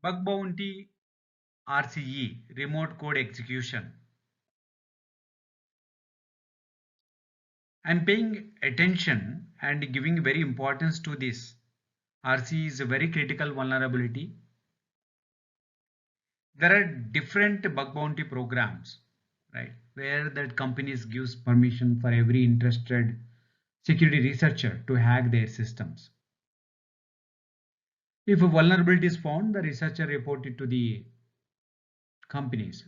Bug bounty RCE, remote code execution. I'm paying attention and giving very importance to this. RCE is a very critical vulnerability. There are different bug bounty programs, right, where that companies gives permission for every interested security researcher to hack their systems. If a vulnerability is found, the researcher report it to the companies,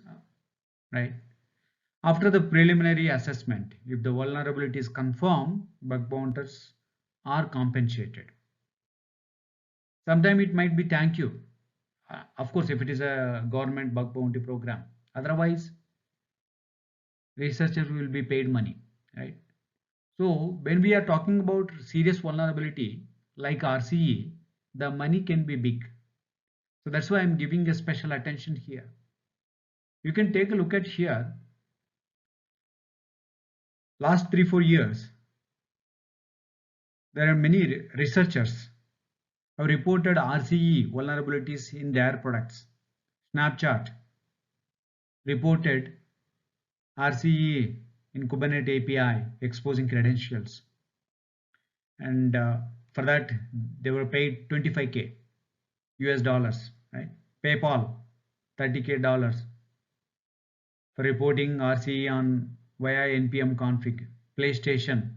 right? After the preliminary assessment, if the vulnerability is confirmed, bug bounters are compensated. Sometimes it might be thank you. Of course, if it is a government bug bounty program. Otherwise, researchers will be paid money, right? So when we are talking about serious vulnerability like RCE, the money can be big. So that's why I'm giving a special attention here. You can take a look at here. Last 3-4 years, there are many researchers have reported RCE vulnerabilities in their products. Snapchat reported RCE in Kubernetes API exposing credentials, and for that they were paid 25K US dollars, right? PayPal $30K for reporting RCE on via npm config. PlayStation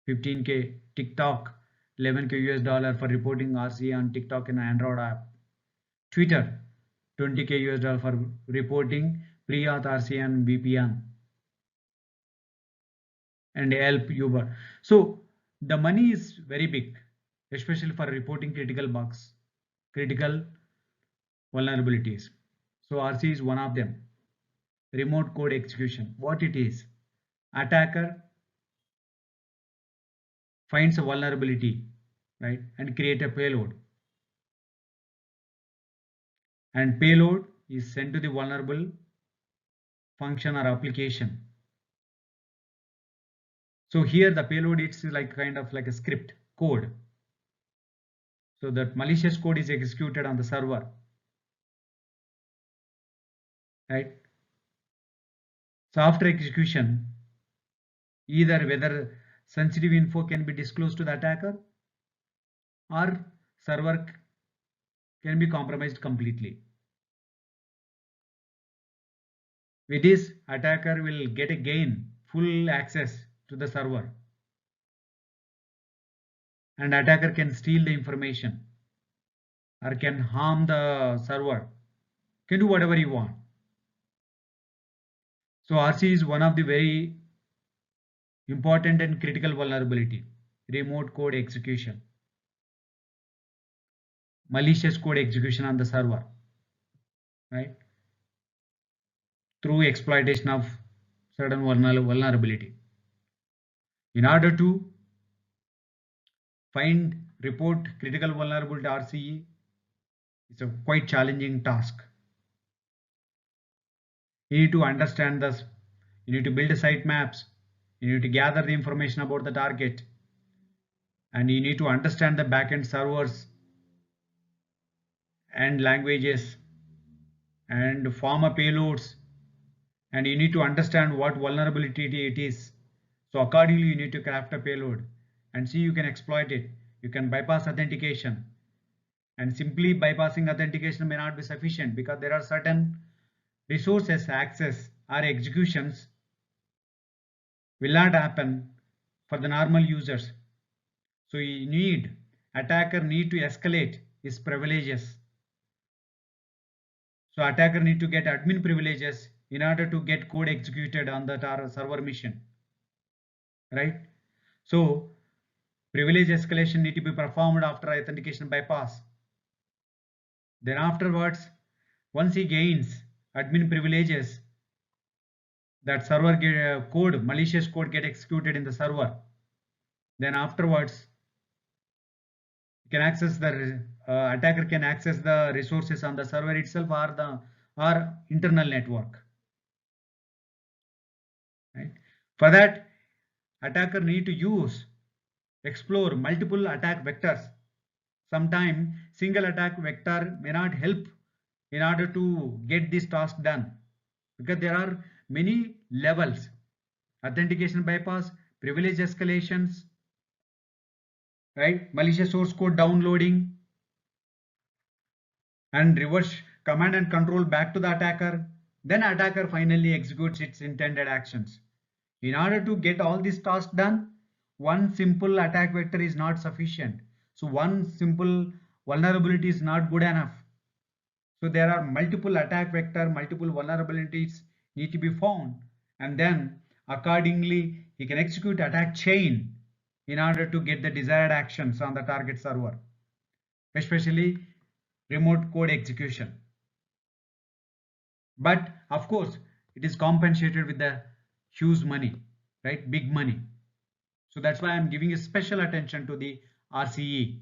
15K. TikTok 11K US dollar for reporting RCE on TikTok and Android app. Twitter 20K US dollar for reporting pre-auth RCE and VPN. And Yelp, Uber. So the money is very big, especially for reporting critical bugs, critical vulnerabilities. So RCE is one of them. Remote code execution. What it is? Attacker finds a vulnerability, right, and create a payload. And payload is sent to the vulnerable function or application. So here the payload it's like kind of like a script code. So that malicious code is executed on the server, right? So after execution, either whether sensitive info can be disclosed to the attacker or server can be compromised completely. With this, attacker will get a gain full access to the server, and attacker can steal the information or can harm the server, can do whatever you want. So RC is one of the very important and critical vulnerability. Remote code execution, malicious code execution on the server, right, through exploitation of certain vulnerability. In order to find report critical vulnerability RCE, it's a quite challenging task. You need to understand this, you need to build site maps, you need to gather the information about the target, and you need to understand the backend servers and languages and form a payloads, and you need to understand what vulnerability it is. So accordingly you need to craft a payload and see you can exploit it. You can bypass authentication, and simply bypassing authentication may not be sufficient because there are certain resources access or executions will not happen for the normal users. So you need attacker need to escalate his privileges. So attacker need to get admin privileges in order to get code executed on that server machine, right? So privilege escalation need to be performed after authentication bypass. Then afterwards, once he gains admin privileges, that server code, malicious code get executed in the server. Then afterwards, you can access the attacker can access the resources on the server itself or the internal network. Right? For that, attacker need to explore multiple attack vectors Sometimes single attack vector may not help in order to get this task done, because there are many levels: authentication bypass, privilege escalations, right, malicious source code downloading, and reverse command and control back to the attacker. Then attacker finally executes its intended actions. In order to get all this task done, one simple attack vector is not sufficient. So one simple vulnerability is not good enough. So there are multiple attack vector, multiple vulnerabilities need to be found, and then accordingly he can execute attack chain in order to get the desired actions on the target server, especially remote code execution. But of course, it is compensated with the huge money, right? Big money. So that's why I'm giving a special attention to the RCE.